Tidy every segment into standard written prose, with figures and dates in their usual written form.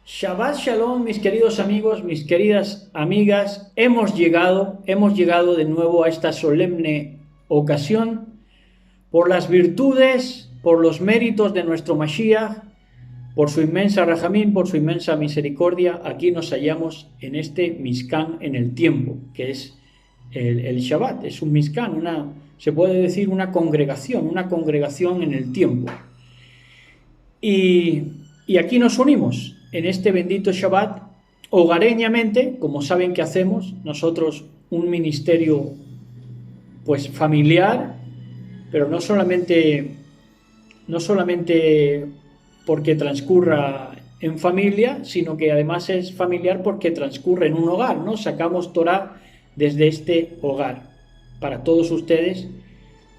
Shabbat Shalom, mis queridos amigos, mis queridas amigas, hemos llegado de nuevo a esta solemne ocasión por las virtudes, por los méritos de nuestro Mashiach, por su inmensa Rajamín, por su inmensa misericordia. Aquí nos hallamos en este Mishkan en el tiempo, que es el Shabbat, es un Mishkan, se puede decir una congregación en el tiempo. Y aquí nos unimos en este bendito Shabbat hogareñamente, como saben que hacemos nosotros un ministerio pues familiar, pero no solamente porque transcurra en familia, sino que además es familiar porque transcurre en un hogar, ¿no? Sacamos Torah desde este hogar para todos ustedes.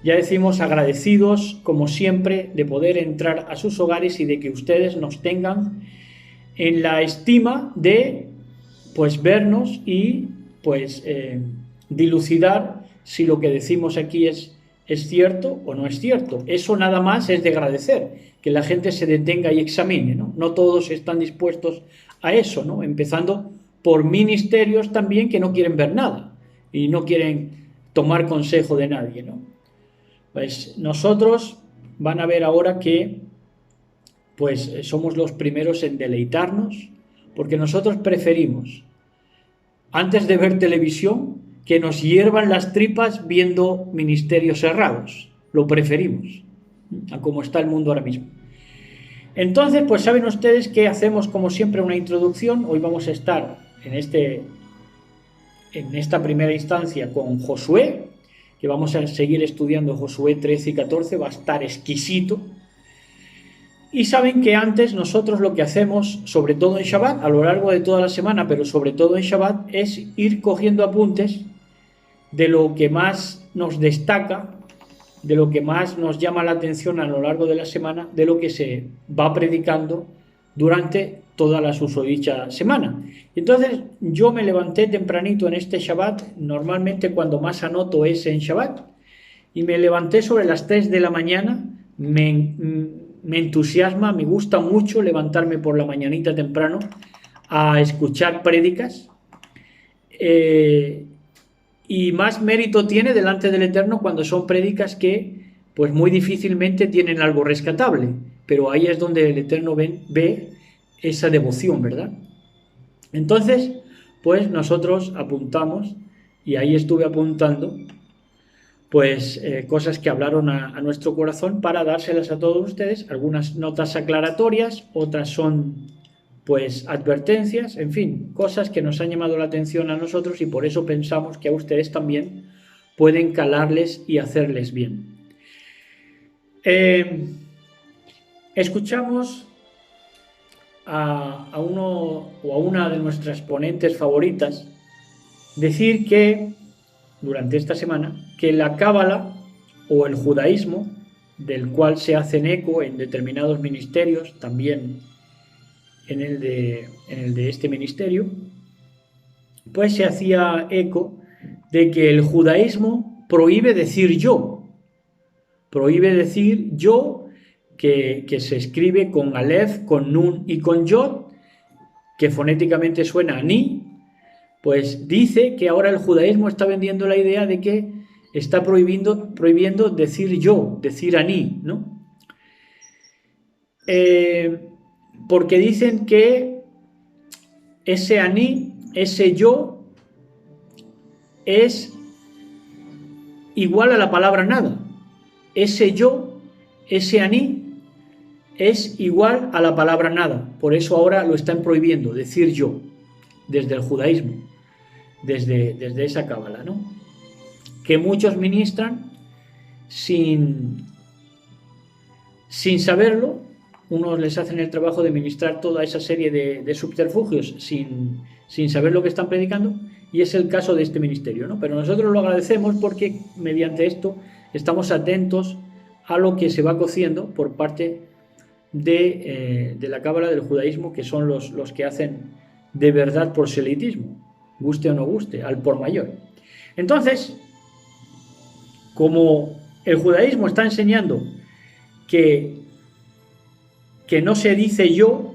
Ya decimos agradecidos, como siempre, de poder entrar a sus hogares y de que ustedes nos tengan en la estima de, pues, vernos y, pues, dilucidar si lo que decimos aquí es cierto o no es cierto. Eso nada más es de agradecer, que la gente se detenga y examine, ¿no? No todos están dispuestos a eso, ¿no? Empezando por ministerios también que no quieren ver nada y no quieren tomar consejo de nadie, ¿no? Pues nosotros van a ver ahora que pues somos los primeros en deleitarnos, porque nosotros preferimos, antes de ver televisión, que nos hiervan las tripas viendo ministerios cerrados. Lo preferimos, a como está el mundo ahora mismo. Entonces, pues saben ustedes que hacemos como siempre una introducción. Hoy vamos a estar en esta primera instancia con Josué, que vamos a seguir estudiando Josué 13 y 14, va a estar exquisito. Y saben que antes nosotros lo que hacemos, sobre todo en Shabbat, a lo largo de toda la semana, pero sobre todo en Shabbat, es ir cogiendo apuntes de lo que más nos destaca, de lo que más nos llama la atención a lo largo de la semana, de lo que se va predicando durante toda la susodicha semana. Entonces yo me levanté tempranito en este Shabbat, normalmente cuando más anoto es en Shabbat, y me levanté sobre las 3 de la mañana. Me entusiasma, me gusta mucho levantarme por la mañanita temprano a escuchar prédicas, y más mérito tiene delante del Eterno cuando son prédicas que pues muy difícilmente tienen algo rescatable, pero ahí es donde el Eterno ve esa devoción, ¿verdad? Entonces, pues nosotros apuntamos, y ahí estuve apuntando, pues cosas que hablaron a nuestro corazón para dárselas a todos ustedes, algunas notas aclaratorias, otras son pues advertencias, en fin, cosas que nos han llamado la atención a nosotros y por eso pensamos que a ustedes también pueden calarles y hacerles bien. Escuchamos a uno o a una de nuestras ponentes favoritas decir que durante esta semana que la cábala o el judaísmo, del cual se hacen eco en determinados ministerios, también en el de este ministerio, pues se hacía eco de que el judaísmo prohíbe decir yo, que se escribe con alef, con nun y con yod, que fonéticamente suena a ni. Pues dice que ahora el judaísmo está vendiendo la idea de que está prohibiendo decir yo, decir aní, ¿no? Porque dicen que ese aní, ese yo, es igual a la palabra nada. Ese yo, ese aní, es igual a la palabra nada. Por eso ahora lo están prohibiendo, decir yo, desde el judaísmo. Desde esa cábala, ¿no? Que muchos ministran sin saberlo. Unos les hacen el trabajo de ministrar toda esa serie de subterfugios sin saber lo que están predicando, y es el caso de este ministerio, ¿no? Pero nosotros lo agradecemos porque mediante esto estamos atentos a lo que se va cociendo por parte de la cábala del judaísmo, que son los que hacen de verdad proselitismo, guste o no guste, al por mayor. Entonces, como el judaísmo está enseñando que no se dice yo,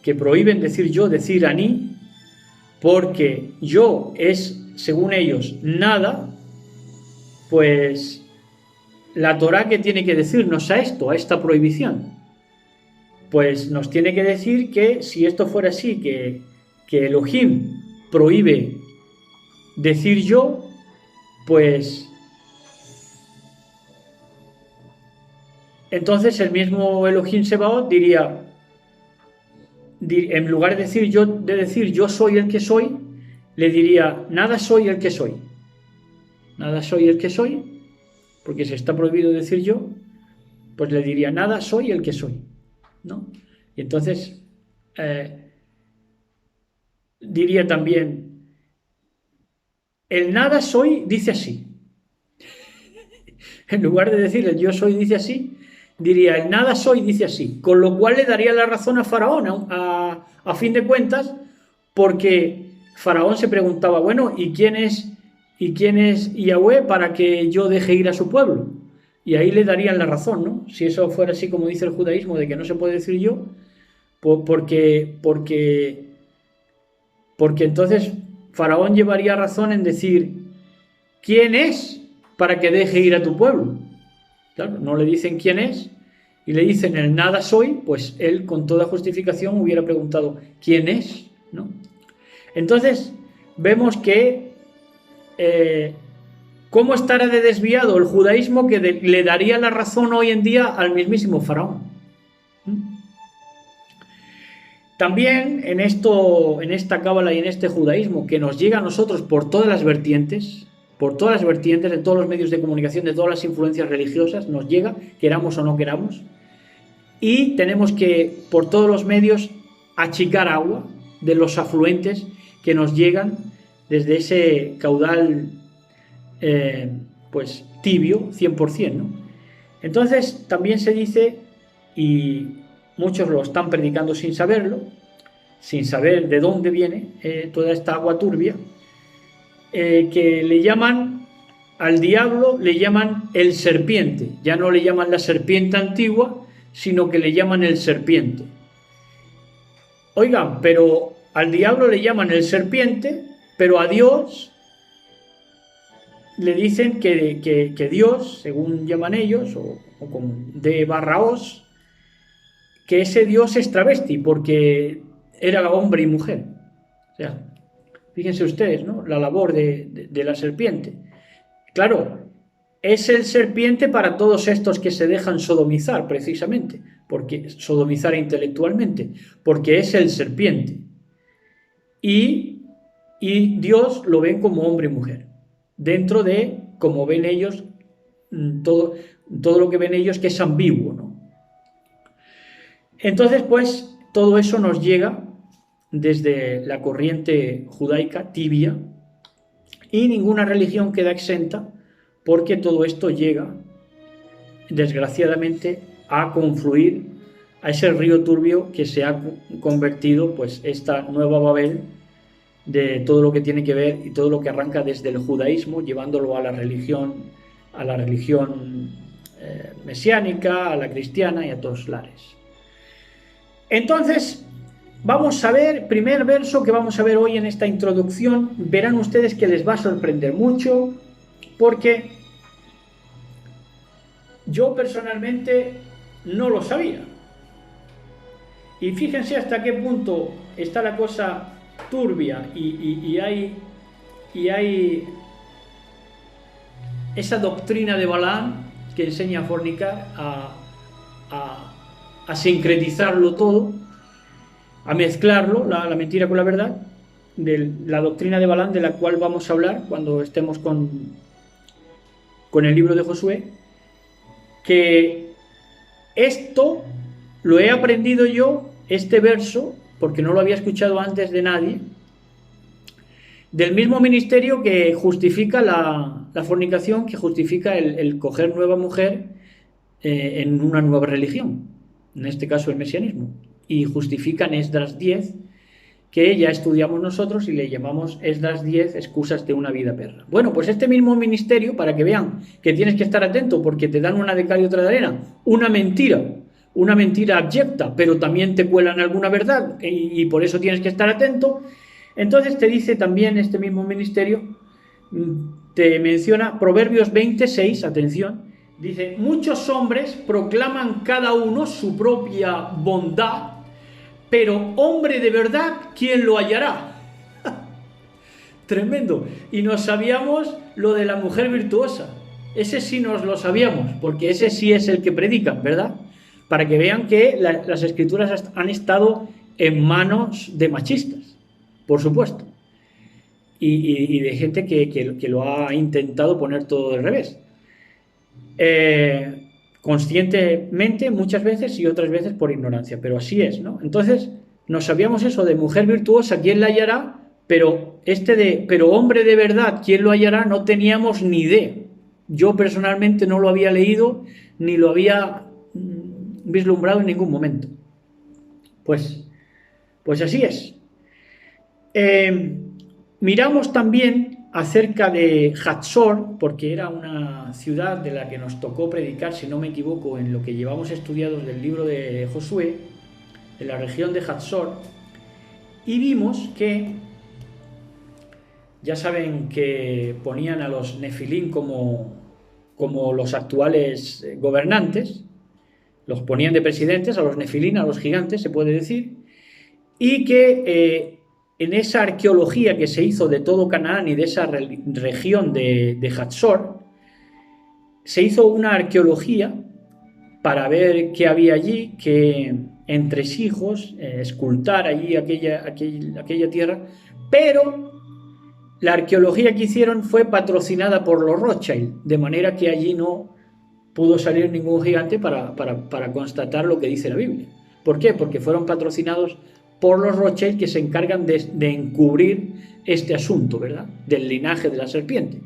que prohíben decir yo, decir aní, porque yo es, según ellos, nada, pues la Torá, ¿qué tiene que decirnos a esto, a esta prohibición? Pues nos tiene que decir que si esto fuera así, que Elohim prohíbe decir yo, pues entonces el mismo Elohim Sebaot diría, en lugar de decir yo soy el que soy, le diría nada soy el que soy. Nada soy el que soy, porque se está prohibido decir yo, pues le diría nada soy el que soy, ¿no? Y entonces diría también, el nada soy dice así. En lugar de decir el yo soy dice así, diría el nada soy dice así, con lo cual le daría la razón a Faraón a fin de cuentas, porque Faraón se preguntaba, bueno, ¿y quién es Yahweh para que yo deje ir a su pueblo? Y ahí le darían la razón, ¿no? Si eso fuera así como dice el judaísmo, de que no se puede decir yo, porque entonces Faraón llevaría razón en decir, ¿quién es para que deje ir a tu pueblo? Claro, no le dicen quién es y le dicen el nada soy, pues él con toda justificación hubiera preguntado, ¿quién es? ¿No? Entonces vemos que cómo estará de desviado el judaísmo que le daría la razón hoy en día al mismísimo Faraón. También en esta cábala y en este judaísmo que nos llega a nosotros por todas las vertientes, de todos los medios de comunicación, de todas las influencias religiosas, nos llega, queramos o no queramos, y tenemos que, por todos los medios, achicar agua de los afluentes que nos llegan desde ese caudal pues tibio, 100%, ¿no? Entonces también se dice, y muchos lo están predicando sin saberlo, sin saber de dónde viene toda esta agua turbia, que le llaman al diablo, le llaman el serpiente. Ya no le llaman la serpiente antigua, sino que le llaman el serpiente. Oigan, pero al diablo le llaman el serpiente, pero a Dios le dicen que Dios, según llaman ellos, o con D/os, que ese Dios es travesti, porque era hombre y mujer. O sea, fíjense ustedes, ¿no? La labor de la serpiente. Claro, es el serpiente para todos estos que se dejan sodomizar, precisamente, porque sodomizar intelectualmente, porque es el serpiente. Y Dios lo ven como hombre y mujer, dentro de, como ven ellos, todo lo que ven ellos que es ambiguo, ¿no? Entonces, pues, todo eso nos llega desde la corriente judaica tibia, y ninguna religión queda exenta, porque todo esto llega, desgraciadamente, a confluir a ese río turbio que se ha convertido, pues, esta nueva Babel, de todo lo que tiene que ver y todo lo que arranca desde el judaísmo, llevándolo a la religión mesiánica, a la cristiana y a todos lares. Entonces, vamos a ver, primer verso que vamos a ver hoy en esta introducción, verán ustedes que les va a sorprender mucho, porque yo personalmente no lo sabía. Y fíjense hasta qué punto está la cosa turbia y hay esa doctrina de Balaam que enseña a fornicar, a sincretizarlo todo, a mezclarlo, la mentira con la verdad, de la doctrina de Balaam, de la cual vamos a hablar cuando estemos con el libro de Josué, que esto lo he aprendido yo, este verso, porque no lo había escuchado antes de nadie, del mismo ministerio que justifica la fornicación, que justifica el coger nueva mujer en una nueva religión, en este caso el mesianismo, y justifican Esdras 10, que ya estudiamos nosotros y le llamamos Esdras 10, excusas de una vida perra. Bueno, pues este mismo ministerio, para que vean que tienes que estar atento porque te dan una de cal y otra de arena, una mentira una mentira abyecta, pero también te cuelan alguna verdad y por eso tienes que estar atento. Entonces te dice también este mismo ministerio, te menciona Proverbios 26, atención, dice, muchos hombres proclaman cada uno su propia bondad, pero hombre de verdad, ¿quién lo hallará? Tremendo. Y nos sabíamos lo de la mujer virtuosa. Ese sí nos lo sabíamos, porque ese sí es el que predican, ¿verdad? Para que vean que las escrituras han estado en manos de machistas, por supuesto. Y de gente que lo ha intentado poner todo al revés. Conscientemente muchas veces y otras veces por ignorancia, pero así es, ¿no? Entonces, nos sabíamos eso de mujer virtuosa, ¿quién la hallará? Pero pero hombre de verdad, ¿quién lo hallará? No teníamos ni idea. Yo personalmente no lo había leído ni lo había vislumbrado en ningún momento. Pues así es. Miramos también acerca de Hatzor, porque era una ciudad de la que nos tocó predicar, si no me equivoco, en lo que llevamos estudiados del libro de Josué, de la región de Hatzor, y vimos que, ya saben que ponían a los Nefilín como los actuales gobernantes, los ponían de presidentes, a los Nefilín, a los gigantes, se puede decir, y que en esa arqueología que se hizo de todo Canaán y de esa región de Hatzor, se hizo una arqueología para ver qué había allí, qué entresijos, escultar allí aquella tierra, pero la arqueología que hicieron fue patrocinada por los Rothschild, de manera que allí no pudo salir ningún gigante para constatar lo que dice la Biblia. ¿Por qué? Porque fueron patrocinados por los Rothschild, que se encargan de encubrir este asunto, ¿verdad? Del linaje de la serpiente,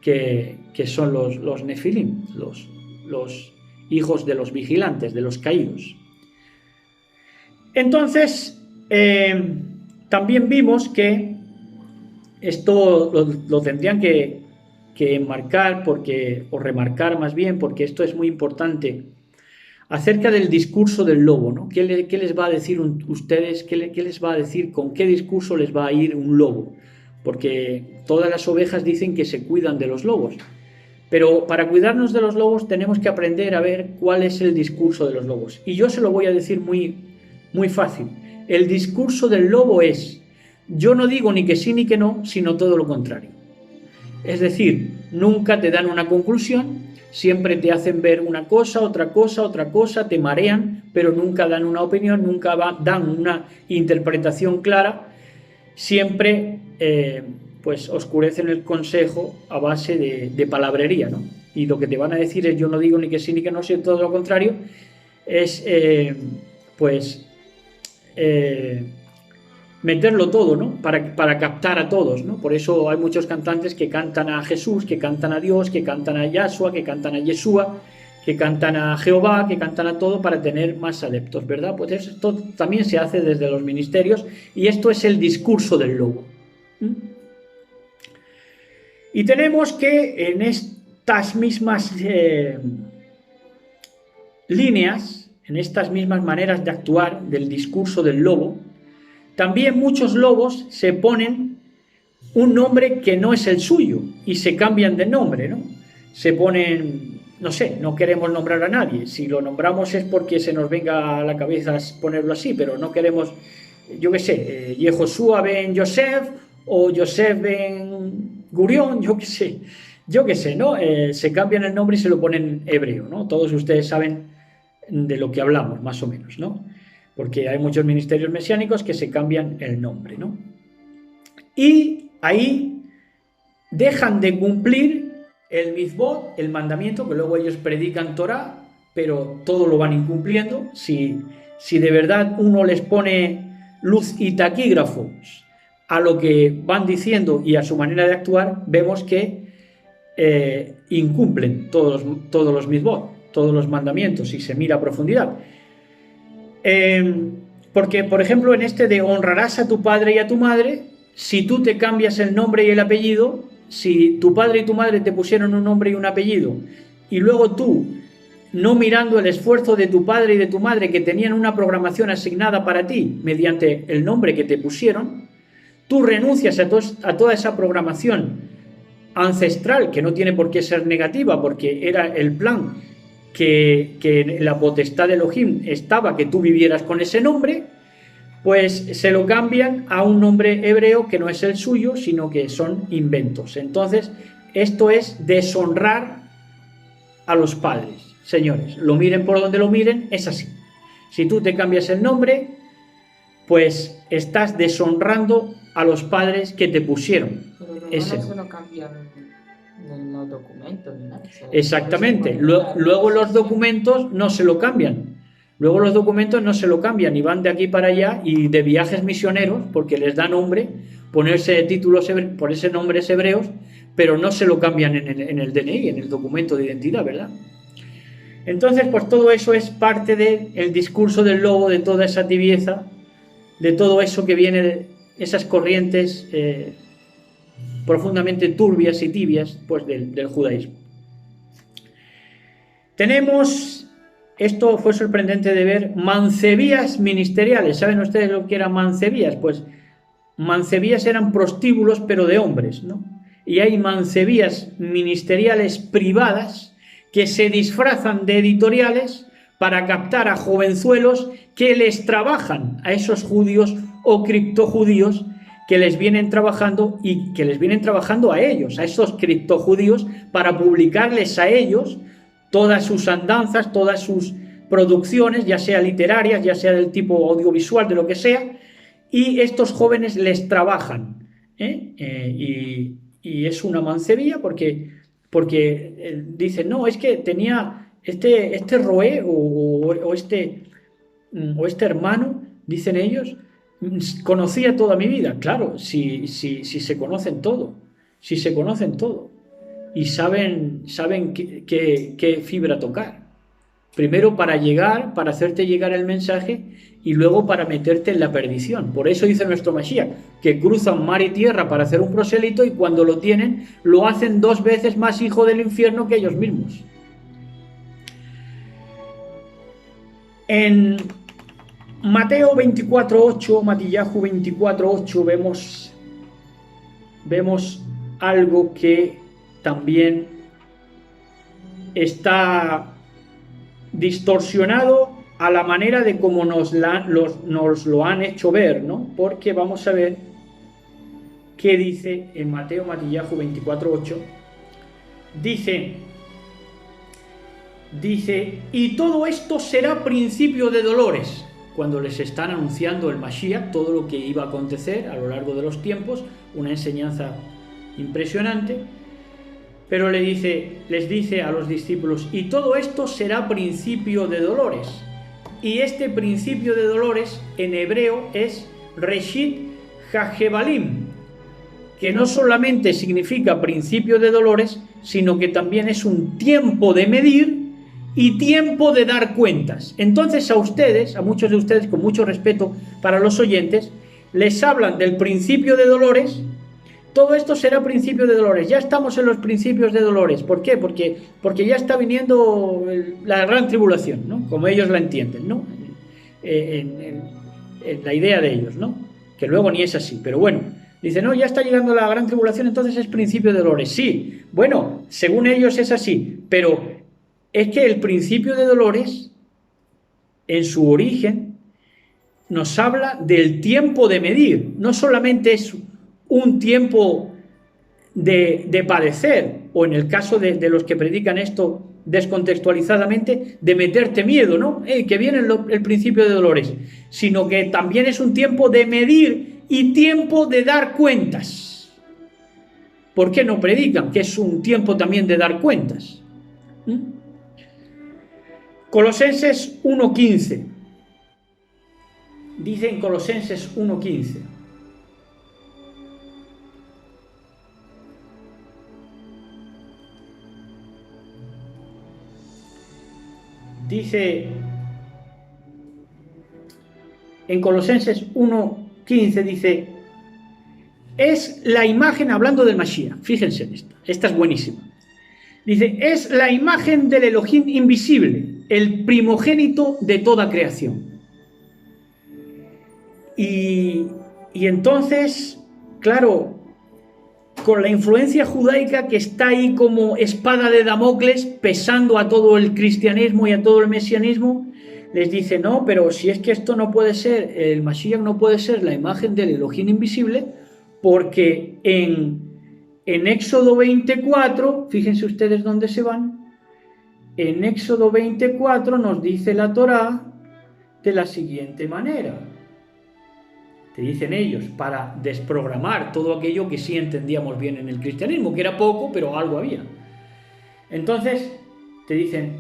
que son los Nefilim, los hijos de los vigilantes, de los caídos. Entonces, también vimos que esto lo tendrían que enmarcar, o remarcar más bien, porque esto es muy importante, acerca del discurso del lobo, ¿no? ¿Qué les va a decir ustedes? ¿Qué les va a decir? ¿Con qué discurso les va a ir un lobo? Porque todas las ovejas dicen que se cuidan de los lobos. Pero para cuidarnos de los lobos tenemos que aprender a ver cuál es el discurso de los lobos. Y yo se lo voy a decir muy, muy fácil. El discurso del lobo es, yo no digo ni que sí ni que no, sino todo lo contrario. Es decir, nunca te dan una conclusión, siempre te hacen ver una cosa, otra cosa, te marean, pero nunca dan una opinión, nunca dan una interpretación clara, siempre pues oscurecen el consejo a base de palabrería, ¿no? Y lo que te van a decir es yo no digo ni que sí ni que no, sino todo lo contrario, es meterlo todo, ¿no? Para captar a todos, ¿no? Por eso hay muchos cantantes que cantan a Jesús, que cantan a Dios, que cantan a Yahshua, que cantan a Yeshua, que cantan a Jehová, que cantan a todo para tener más adeptos, ¿verdad? Pues esto también se hace desde los ministerios y esto es el discurso del lobo. Y tenemos que en estas mismas líneas, en estas mismas maneras de actuar del discurso del lobo, también muchos lobos se ponen un nombre que no es el suyo y se cambian de nombre, ¿no? Se ponen, no sé, no queremos nombrar a nadie. Si lo nombramos es porque se nos venga a la cabeza ponerlo así, pero no queremos, yo qué sé, Yehoshua ben Yosef o Yosef ben Gurión, yo qué sé, ¿no? Se cambian el nombre y se lo ponen hebreo, ¿no? Todos ustedes saben de lo que hablamos, más o menos, ¿no? Porque hay muchos ministerios mesiánicos que se cambian el nombre, ¿no? Y ahí dejan de cumplir el mitzvot, el mandamiento, que luego ellos predican Torah, pero todo lo van incumpliendo. Si de verdad uno les pone luz y taquígrafos a lo que van diciendo y a su manera de actuar, vemos que incumplen todos los mitzvot, todos los mandamientos, y se mira a profundidad. Porque, por ejemplo, en este de honrarás a tu padre y a tu madre, si tú te cambias el nombre y el apellido, si tu padre y tu madre te pusieron un nombre y un apellido, y luego tú no mirando el esfuerzo de tu padre y de tu madre que tenían una programación asignada para ti mediante el nombre que te pusieron, tú renuncias a toda esa programación ancestral, que no tiene por qué ser negativa, porque era el plan que la potestad de Elohim estaba que tú vivieras con ese nombre, pues se lo cambian a un nombre hebreo que no es el suyo, sino que son inventos. Entonces, esto es deshonrar a los padres. Señores, lo miren por donde lo miren, es así. Si tú te cambias el nombre, pues estás deshonrando a los padres que te pusieron. Pero luego ese no se lo cambian en los documentos ni nada. Exactamente. Luego los documentos no se lo cambian. Luego los documentos no se lo cambian y van de aquí para allá y de viajes misioneros, porque les da nombre, ponerse títulos, ponerse nombres hebreos, pero no se lo cambian en el DNI, en el documento de identidad, ¿verdad? Entonces, pues todo eso es parte del discurso del lobo, de toda esa tibieza, de todo eso que viene de esas corrientes profundamente turbias y tibias, pues del judaísmo. Tenemos, esto fue sorprendente de ver, mancebías ministeriales. ¿Saben ustedes lo que eran mancebías? Pues mancebías eran prostíbulos, pero de hombres, ¿no? Y hay mancebías ministeriales privadas que se disfrazan de editoriales para captar a jovenzuelos que les trabajan a esos judíos o criptojudíos que les vienen trabajando y que les vienen trabajando a ellos, a esos criptojudíos, para publicarles a ellos todas sus andanzas, todas sus producciones, ya sea literarias, ya sea del tipo audiovisual, de lo que sea, y estos jóvenes les trabajan. Y es una mancebía porque dicen, no, es que tenía este roé o este hermano, dicen ellos, conocía toda mi vida. Claro, si se conocen todo, si se conocen todo y saben qué fibra tocar. Primero para hacerte llegar el mensaje y luego para meterte en la perdición. Por eso dice nuestro Mashiach, que cruzan mar y tierra para hacer un prosélito y cuando lo tienen, lo hacen 2 veces más hijo del infierno que ellos mismos. En Mateo 24:8, Matillahu 24:8, vemos algo que también está distorsionado a la manera de como nos lo han hecho ver, ¿no? Porque vamos a ver qué dice en Mateo Matillahu 24:8. Dice, y todo esto será principio de dolores, cuando les están anunciando el Mashiach, todo lo que iba a acontecer a lo largo de los tiempos, una enseñanza impresionante. Pero les dice a los discípulos, y todo esto será principio de dolores. Y este principio de dolores en hebreo es Reshit HaJebalim, que no solamente significa principio de dolores, sino que también es un tiempo de medir y tiempo de dar cuentas. Entonces a muchos de ustedes, con mucho respeto para los oyentes, les hablan del principio de dolores. Todo esto será principio de dolores. Ya estamos en los principios de dolores. ¿Por qué? Porque ya está viniendo la gran tribulación, ¿no? Como ellos la entienden, ¿no? En la idea de ellos, ¿no? Que luego ni es así. Pero bueno, dice, no, ya está llegando la gran tribulación, entonces es principio de dolores. Sí, bueno, según ellos es así. Pero es que el principio de dolores, en su origen, nos habla del tiempo de medir. No solamente es un tiempo de padecer, o en el caso de los que predican esto descontextualizadamente, de meterte miedo, ¿no? Que viene el principio de dolores, sino que también es un tiempo de medir y tiempo de dar cuentas. ¿Por qué no predican que es un tiempo también de dar cuentas? Colosenses 1:15. Dice en Colosenses 1:15. Dice en Colosenses 1:15, dice, es la imagen, hablando del Mashiach, fíjense en esta es buenísima, Dice, es la imagen del Elohim invisible, el primogénito de toda creación. Y entonces, claro, con la influencia judaica que está ahí como espada de Damocles pesando a todo el cristianismo y a todo el mesianismo, les dice, no, pero si es que esto no puede ser, el Mashiach no puede ser la imagen del Elohim invisible, porque en Éxodo 24, fíjense ustedes dónde se van, en Éxodo 24 nos dice la Torá de la siguiente manera. Te dicen ellos, para desprogramar todo aquello que sí entendíamos bien en el cristianismo, que era poco, pero algo había. Entonces, te dicen,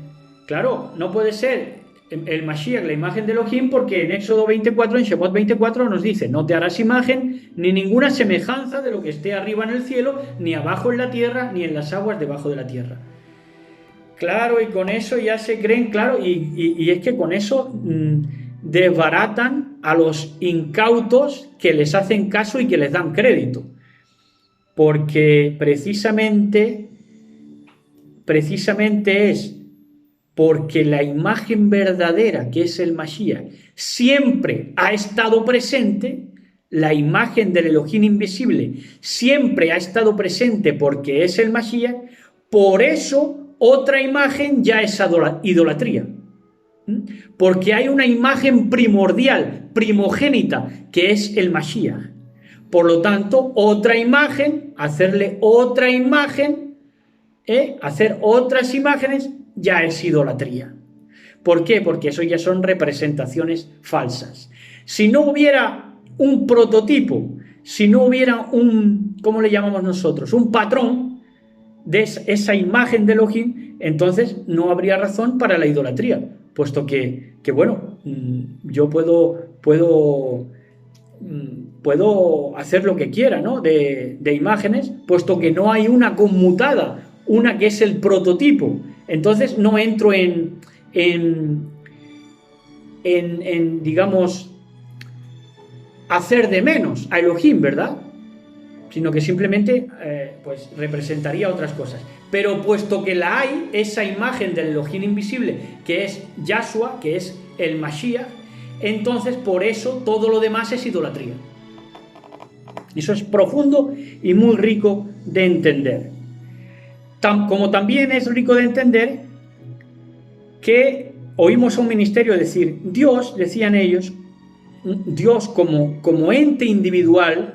claro, no puede ser el Mashiach la imagen de Elohim, porque en Éxodo 24, en Shemot 24, nos dice, no te harás imagen ni ninguna semejanza de lo que esté arriba en el cielo, ni abajo en la tierra, ni en las aguas debajo de la tierra. Claro, y con eso ya se creen, claro, y es que con eso desbaratan a los incautos que les hacen caso y que les dan crédito, porque precisamente es porque la imagen verdadera, que es el Mashiach, siempre ha estado presente. La imagen del Elohim invisible siempre ha estado presente porque es el Mashiach. Por eso otra imagen ya es idolatría, porque hay una imagen primordial, primogénita, que es el Mashiach. Por lo tanto, otra imagen, hacerle otra imagen, hacer otras imágenes, ya es idolatría. ¿Por qué? Porque eso ya son representaciones falsas. Si no hubiera un prototipo, si no hubiera un, ¿cómo le llamamos nosotros? Un patrón de esa imagen de Elohim, entonces no habría razón para la idolatría, puesto que bueno, yo puedo hacer lo que quiera, ¿no? de imágenes, puesto que no hay una conmutada, una que es el prototipo. Entonces no entro en digamos, hacer de menos a Elohim, ¿verdad? Sino que simplemente pues representaría otras cosas. Pero puesto que la hay, esa imagen del Elohim invisible, que es Yahshua, que es el Mashiach, entonces por eso todo lo demás es idolatría. Eso es profundo y muy rico de entender. Como también es rico de entender que oímos a un ministerio decir, Dios, decían ellos, Dios como ente individual,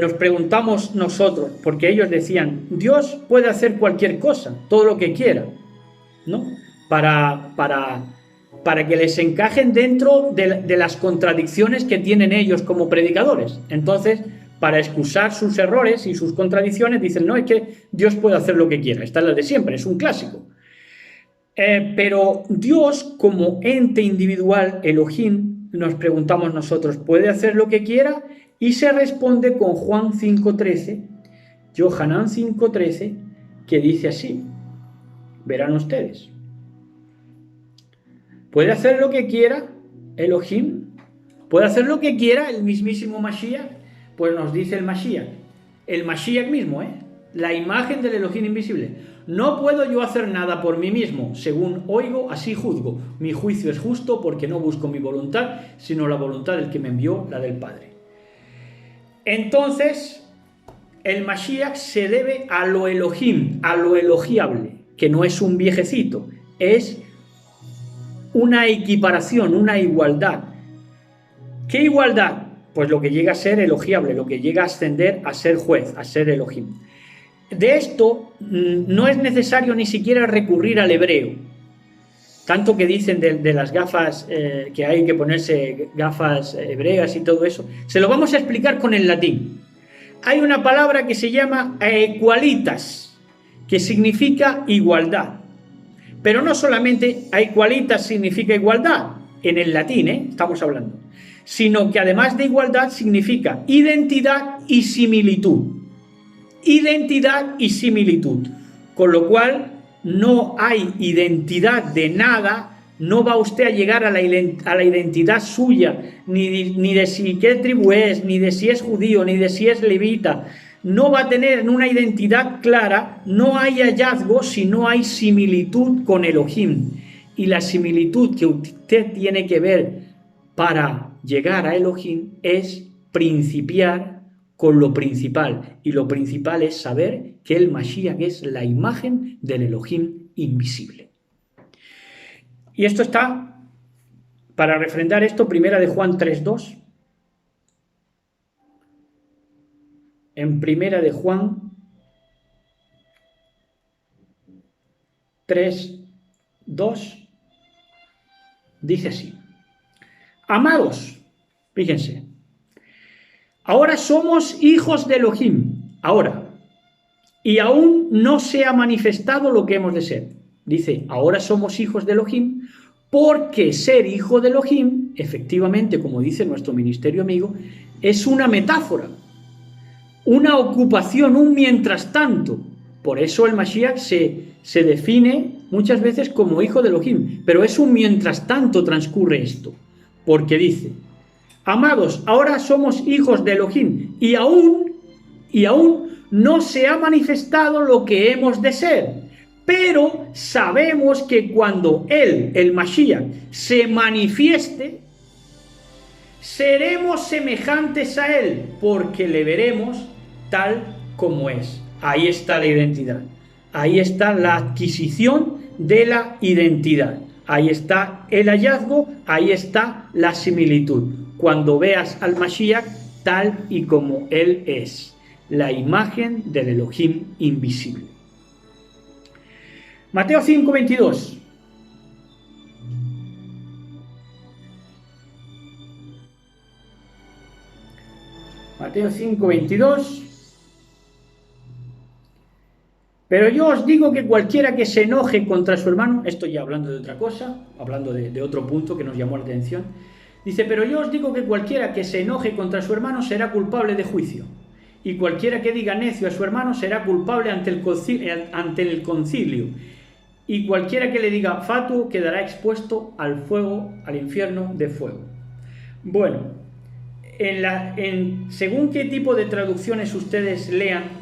nos preguntamos nosotros, porque ellos decían, Dios puede hacer cualquier cosa, todo lo que quiera, ¿no? Para que les encajen dentro de las contradicciones que tienen ellos como predicadores. Entonces, para excusar sus errores y sus contradicciones, dicen, no, es que Dios puede hacer lo que quiera. Esta es la de siempre, es un clásico. Pero Dios, como ente individual, Elohim, nos preguntamos nosotros, ¿puede hacer lo que quiera? Y se responde con Juan 5.13, Yohanan 5.13, que dice así, verán ustedes. ¿Puede hacer lo que quiera Elohim? ¿Puede hacer lo que quiera el mismísimo Mashiach? Pues nos dice el Mashiach mismo, la imagen del Elohim invisible. No puedo yo hacer nada por mí mismo, según oigo, así juzgo. Mi juicio es justo porque no busco mi voluntad, sino la voluntad del que me envió, la del Padre. Entonces, el Mashiach se debe a lo Elohim, a lo elogiable, que no es un viejecito, es una equiparación, una igualdad. ¿Qué igualdad? Pues lo que llega a ser elogiable, lo que llega a ascender a ser juez, a ser Elohim. De esto no es necesario ni siquiera recurrir al hebreo. Tanto que dicen de las gafas, que hay que ponerse gafas hebreas y todo eso. Se lo vamos a explicar con el latín. Hay una palabra que se llama equalitas, que significa igualdad. Pero no solamente equalitas significa igualdad, en el latín, estamos hablando, sino que además de igualdad significa identidad y similitud. Identidad y similitud. Con lo cual no hay identidad de nada, no va usted a llegar a la identidad suya, ni de si qué tribu es, ni de si es judío, ni de si es levita, no va a tener una identidad clara, no hay hallazgo si no hay similitud con Elohim. Y la similitud que usted tiene que ver para llegar a Elohim es principiar con lo principal. Y lo principal es saber que el Mashiach es la imagen del Elohim invisible. Y esto está, para refrendar esto, primera de Juan 3:2. En primera de Juan 3:2 dice así: amados, fíjense, ahora somos hijos de Elohim, ahora, y aún no se ha manifestado lo que hemos de ser. Dice, ahora somos hijos de Elohim, porque ser hijo de Elohim, efectivamente, como dice nuestro ministerio amigo, es una metáfora, una ocupación, un mientras tanto. Por eso el Mashiach se define muchas veces como hijo de Elohim, pero es un mientras tanto transcurre esto, porque dice, amados, ahora somos hijos de Elohim, y aún no se ha manifestado lo que hemos de ser, pero sabemos que cuando Él, el Mashiach, se manifieste, seremos semejantes a Él, porque le veremos tal como es. Ahí está la identidad. Ahí está la adquisición de la identidad. Ahí está el hallazgo, ahí está la similitud. Cuando veas al Mashiach tal y como Él es, la imagen del Elohim invisible. Mateo 5:22. Mateo 5:22. Pero yo os digo que cualquiera que se enoje contra su hermano, esto ya hablando de otra cosa, hablando de otro punto que nos llamó la atención, dice, pero yo os digo que cualquiera que se enoje contra su hermano será culpable de juicio, y cualquiera que diga necio a su hermano será culpable ante el concilio, y cualquiera que le diga fatuo quedará expuesto al fuego, al infierno de fuego. Bueno, según qué tipo de traducciones ustedes lean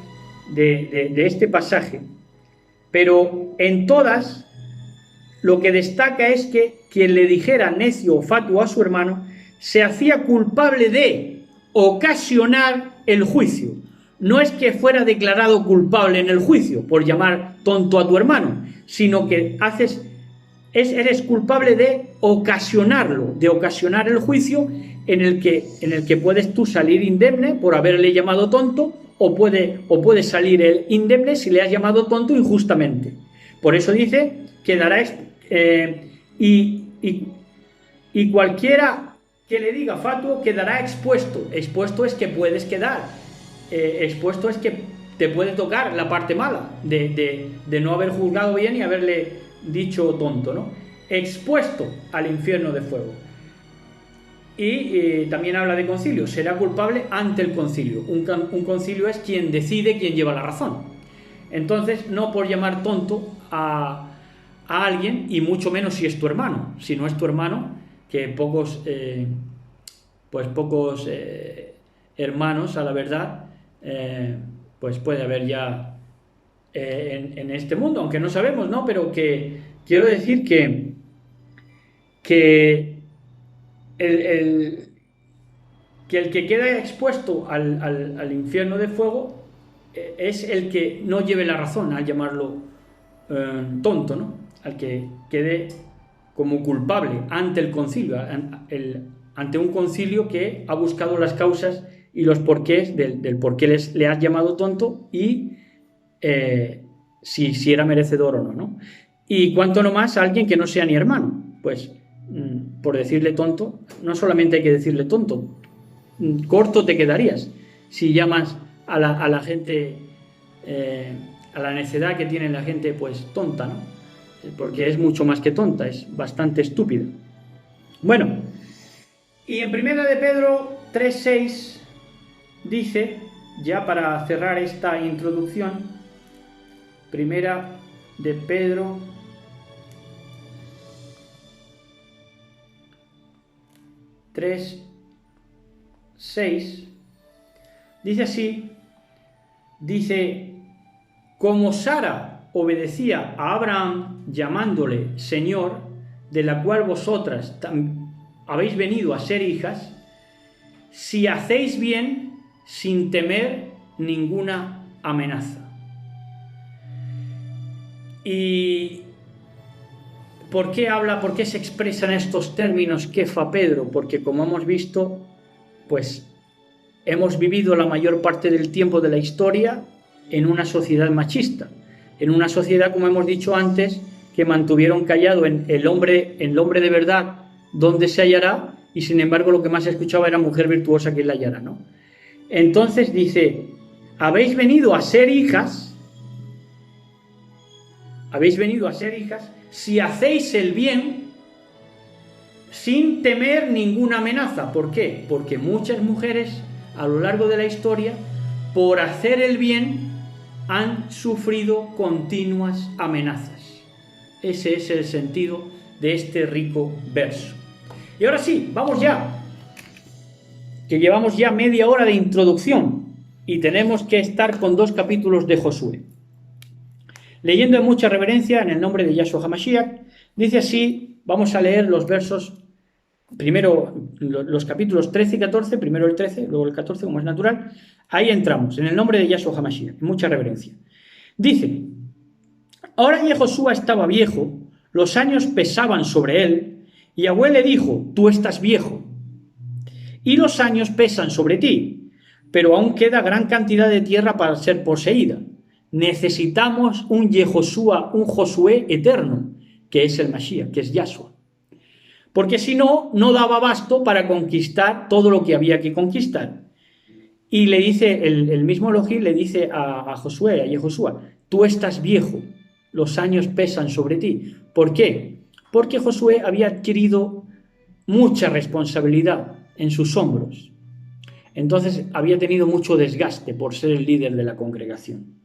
de este pasaje, pero en todas lo que destaca es que quien le dijera necio o fatuo a su hermano se hacía culpable de ocasionar el juicio. No es que fuera declarado culpable en el juicio por llamar tonto a tu hermano, sino que eres culpable de ocasionarlo, de ocasionar el juicio en el que puedes tú salir indemne por haberle llamado tonto, o puede salir el indemne si le has llamado tonto injustamente. Por eso dice, quedará y cualquiera que le diga fatuo quedará expuesto. Expuesto es que puedes quedar, expuesto es que te puede tocar la parte mala de no haber juzgado bien y haberle dicho tonto, ¿no? Expuesto al infierno de fuego. Y también habla de concilio, será culpable ante el concilio. Un concilio es quien decide, quien lleva la razón. Entonces, no por llamar tonto a alguien, y mucho menos si es tu hermano. Si no es tu hermano, que pocos hermanos, a la verdad, pues puede haber ya en este mundo, aunque no sabemos, ¿no? Pero que quiero decir que el que queda expuesto al infierno de fuego es el que no lleve la razón al llamarlo tonto, ¿no? Al que quede como culpable ante el concilio, ante un concilio que ha buscado las causas y los porqués del por qué le has llamado tonto y si era merecedor o no, ¿no? Y cuanto no más a alguien que no sea ni hermano, pues por decirle tonto, no solamente hay que decirle tonto, corto te quedarías si llamas a la gente, a la necedad que tiene la gente, pues tonta, ¿no? Porque es mucho más que tonta, es bastante estúpida. Bueno, y en primera de Pedro 3:6 dice, ya para cerrar esta introducción, primera de Pedro 3:6 dice así: dice, como Sara obedecía a Abraham llamándole Señor, de la cual vosotras habéis venido a ser hijas, si hacéis bien sin temer ninguna amenaza. ¿Y por qué habla, por qué se expresan estos términos que fa Pedro? Porque como hemos visto, pues hemos vivido la mayor parte del tiempo de la historia en una sociedad machista, en una sociedad, como hemos dicho antes, que mantuvieron callado en el hombre de verdad, donde se hallará, y sin embargo lo que más se escuchaba era mujer virtuosa, que la hallará, ¿no? Entonces dice, habéis venido a ser hijas si hacéis el bien sin temer ninguna amenaza. ¿Por qué? Porque muchas mujeres a lo largo de la historia, por hacer el bien, han sufrido continuas amenazas. Ese es el sentido de este rico verso. Y ahora sí, vamos ya, que llevamos ya media hora de introducción y tenemos que estar con 2 capítulos de Josué. Leyendo en mucha reverencia en el nombre de Yahshua HaMashiach, dice así, vamos a leer los versos, primero los capítulos 13 y 14, primero el 13, luego el 14, como es natural. Ahí entramos, en el nombre de Yahshua HaMashiach, en mucha reverencia. Dice, ahora que Josué estaba viejo, los años pesaban sobre él, y Yahweh le dijo, tú estás viejo, y los años pesan sobre ti, pero aún queda gran cantidad de tierra para ser poseída. Necesitamos un Josué eterno, que es el Mashiach, que es Yahshua. Porque si no, no daba abasto para conquistar todo lo que había que conquistar. Y le dice, el mismo Elohim le dice a Josué, a Yehoshua, tú estás viejo, los años pesan sobre ti. ¿Por qué? Porque Josué había adquirido mucha responsabilidad en sus hombros. Entonces había tenido mucho desgaste por ser el líder de la congregación.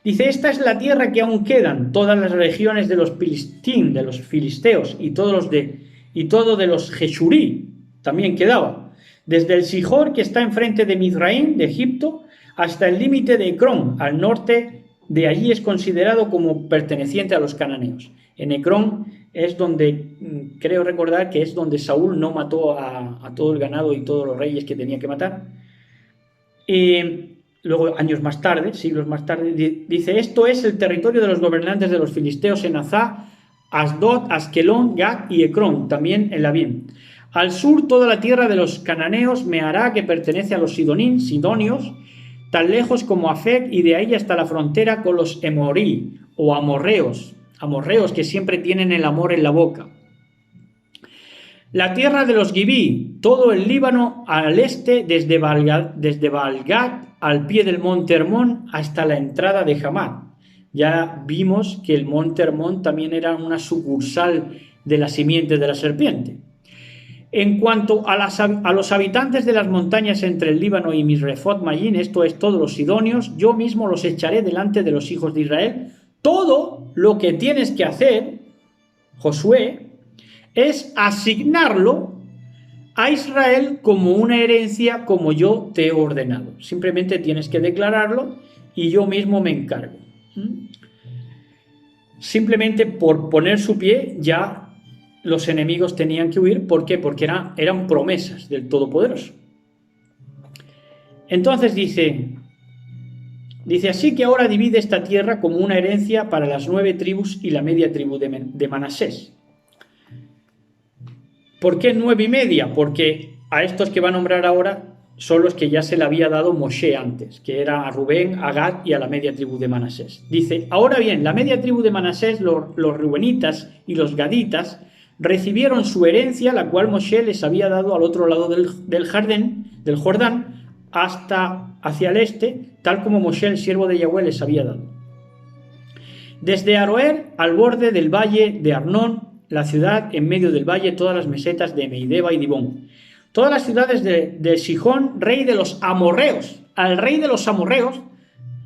Dice, esta es la tierra que aún quedan, todas las regiones de los filisteos, y todo de los Geshurí también quedaba, desde el Sihor, que está enfrente de Mizraim, de Egipto, hasta el límite de Ecrón, al norte de allí es considerado como perteneciente a los cananeos. En Ecrón es donde, creo recordar que es donde Saúl no mató a todo el ganado y todos los reyes que tenía que matar. Luego, años más tarde, siglos más tarde, dice, esto es el territorio de los gobernantes de los filisteos en Azá, Asdod, Askelón, Gat y Ecrón, también en Labim. Al sur, toda la tierra de los cananeos, Mehará, que pertenece a los sidonios, tan lejos como Afec, y de ahí hasta la frontera con los Emorí, o amorreos que siempre tienen el amor en la boca. La tierra de los Gibí, todo el Líbano al este, desde Baal-Gad al pie del monte Hermón hasta la entrada de Hamad. Ya vimos que el monte Hermón también era una sucursal de la simiente de la serpiente. En cuanto a los habitantes de las montañas entre el Líbano y Misrefot Mayín, esto es, todos los sidonios, yo mismo los echaré delante de los hijos de Israel. Todo lo que tienes que hacer, Josué, es asignarlo a Israel como una herencia como yo te he ordenado. Simplemente tienes que declararlo y yo mismo me encargo. Simplemente por poner su pie ya los enemigos tenían que huir. ¿Por qué? Porque eran promesas del Todopoderoso. Entonces dice, así que ahora divide esta tierra como una herencia para las 9 tribus y la media tribu de Manasés. ¿Por qué 9,5? Porque a estos que va a nombrar ahora son los que ya se le había dado Moshe antes, que era a Rubén, a Gad y a la media tribu de Manasés. Dice, ahora bien, la media tribu de Manasés, los Rubenitas y los Gaditas, recibieron su herencia, la cual Moshe les había dado al otro lado del Jordán, hasta hacia el este, tal como Moshe, el siervo de Yahweh, les había dado. Desde Aroer al borde del valle de Arnón, la ciudad en medio del valle, todas las mesetas de Meideba y Dibón. Todas las ciudades de Sihón, rey de los amorreos, al rey de los amorreos,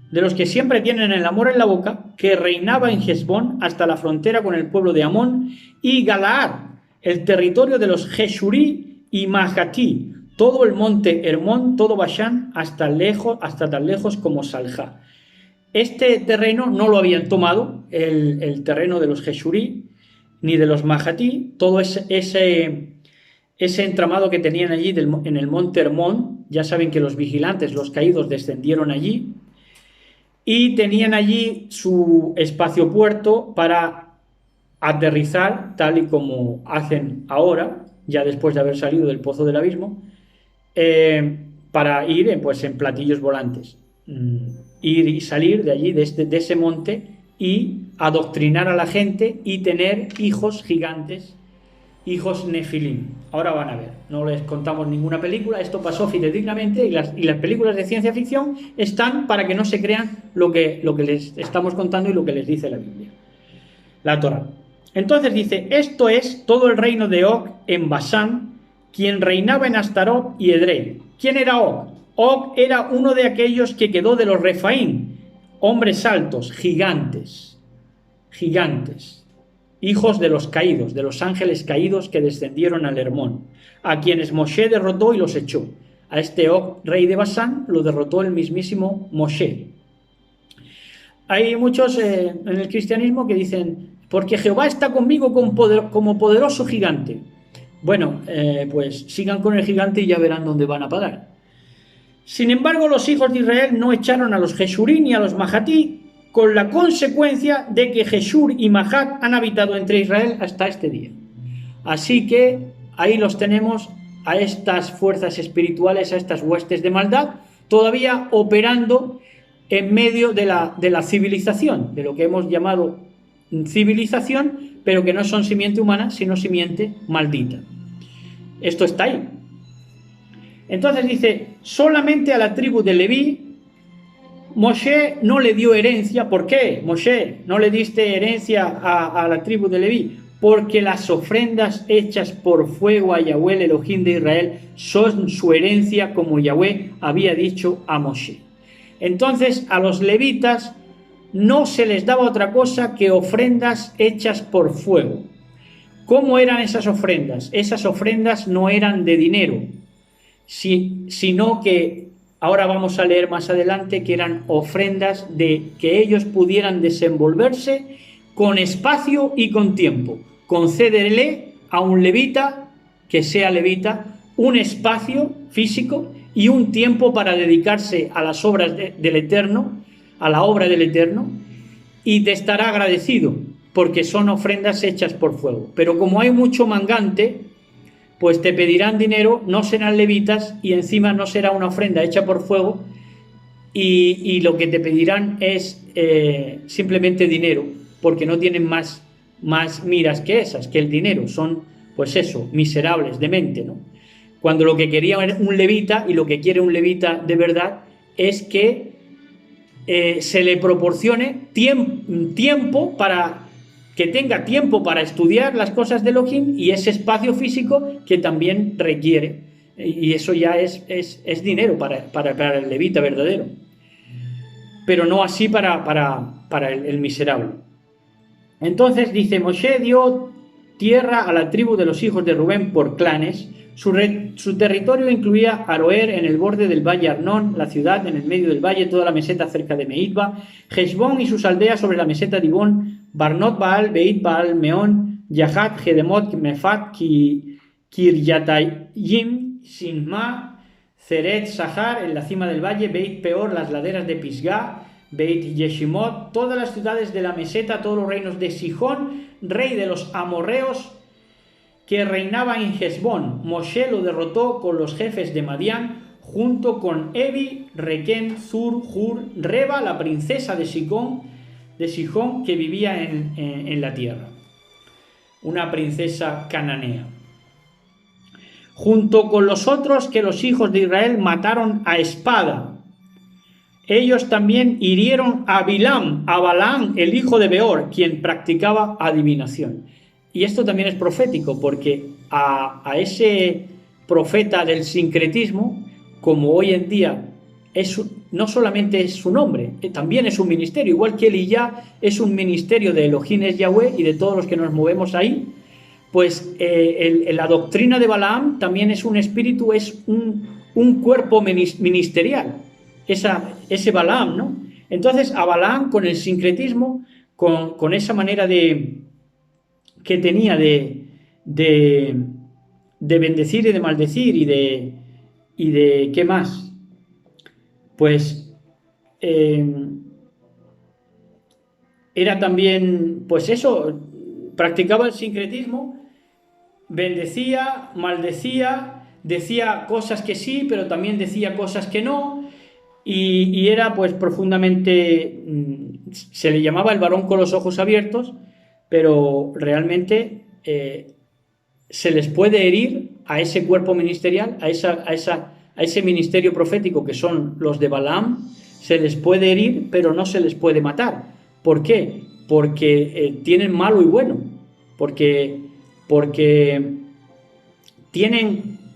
de los que siempre tienen el amor en la boca, que reinaba en Hesbón hasta la frontera con el pueblo de Amón, y Galaad, el territorio de los Geshurí y Mahatí, todo el monte Hermón, todo Bashán, hasta tan lejos como Salja. Este terreno no lo habían tomado, el terreno de los Geshurí ni de los Mahatí, todo ese entramado que tenían allí en el monte Hermón. Ya saben que los vigilantes, los caídos, descendieron allí y tenían allí su espacio puerto para aterrizar, tal y como hacen ahora, ya después de haber salido del pozo del abismo, para ir pues, en platillos volantes, ir y salir de allí, de ese monte, y adoctrinar a la gente y tener hijos gigantes, hijos nefilim. Ahora van a ver, no les contamos ninguna película, esto pasó fidedignamente, y las películas de ciencia ficción están para que no se crean lo que les estamos contando y lo que les dice la Biblia, la Torá. Entonces dice, esto es todo el reino de Og en Basán, quien reinaba en Astarot y Edrei. ¿Quién era Og? Og era uno de aquellos que quedó de los Refaín, hombres altos, gigantes, hijos de los caídos, de los ángeles caídos que descendieron al Hermón, a quienes Moshe derrotó y los echó. A este Og, rey de Basán, lo derrotó el mismísimo Moshe. Hay muchos en el cristianismo que dicen, porque Jehová está conmigo como poderoso gigante. Bueno, pues sigan con el gigante y ya verán dónde van a parar. Sin embargo, los hijos de Israel no echaron a los Geshurí ni a los Mahatí, con la consecuencia de que Jeshur y Mahat han habitado entre Israel hasta este día. Así que ahí los tenemos, a estas fuerzas espirituales, a estas huestes de maldad, todavía operando en medio de la civilización, de lo que hemos llamado civilización, pero que no son simiente humana, sino simiente maldita. Esto está ahí. Entonces dice, solamente a la tribu de Leví Moshe no le dio herencia. ¿Por qué, Moshe, no le diste herencia a la tribu de Leví? Porque las ofrendas hechas por fuego a Yahweh, el Elohim de Israel, son su herencia, como Yahweh había dicho a Moshe. Entonces a los levitas no se les daba otra cosa que ofrendas hechas por fuego. ¿Cómo eran esas ofrendas? Esas ofrendas no eran de dinero, sino que ahora vamos a leer más adelante que eran ofrendas de que ellos pudieran desenvolverse con espacio y con tiempo. Concédele a un levita, que sea levita, un espacio físico y un tiempo para dedicarse a las obras del Eterno, a la obra del Eterno, y te estará agradecido, porque son ofrendas hechas por fuego. Pero como hay mucho mangante, pues te pedirán dinero, no serán levitas, y encima no será una ofrenda hecha por fuego, y lo que te pedirán es simplemente dinero, porque no tienen más miras que esas, que el dinero. Son, pues eso, miserables de mente, ¿no? Cuando lo que quería un levita, y lo que quiere un levita de verdad, es que se le proporcione tiempo para que tenga tiempo para estudiar las cosas de Elohim, y ese espacio físico que también requiere, y eso ya es dinero para el levita verdadero, pero no así para el miserable. Entonces dice, Moshe dio tierra a la tribu de los hijos de Rubén por clanes. Su territorio incluía Aroer en el borde del valle Arnón, la ciudad en el medio del valle, toda la meseta cerca de Meidba, Heshbón y sus aldeas sobre la meseta Dibón, Barnot Baal, Beit Baal, Meón, Yahat, Gedemot, Mefat, Kiryatayim, Sinma, Zeret, Sahar, en la cima del valle, Beit Peor, las laderas de Pisgah, Beit Yeshimot, todas las ciudades de la meseta, todos los reinos de Sihón, rey de los amorreos, que reinaba en Hesbón. Moshe lo derrotó con los jefes de Madián, junto con Evi, Requem, Zur, Hur, Reba, la princesa de Sihón, que vivía en la tierra, una princesa cananea. Junto con los otros que los hijos de Israel mataron a espada. Ellos también hirieron a Balaam, el hijo de Beor, quien practicaba adivinación. Y esto también es profético, porque a ese profeta del sincretismo, como hoy en día no solamente es su nombre, también es un ministerio, igual que Elías es un ministerio de Elohim es Yahweh y de todos los que nos movemos ahí, pues la doctrina de Balaam también es un espíritu, es un cuerpo ministerial, ese Balaam, ¿no? Entonces a Balaam, con el sincretismo, con esa manera que tenía de bendecir y de maldecir y de ¿qué más? Pues era también, pues eso, practicaba el sincretismo, bendecía, maldecía, decía cosas que sí, pero también decía cosas que no, y era pues profundamente, se le llamaba el varón con los ojos abiertos, pero realmente se les puede herir a ese cuerpo ministerial, a ese ministerio profético que son los de Balaam, se les puede herir, pero no se les puede matar. ¿Por qué? Porque tienen malo y bueno, porque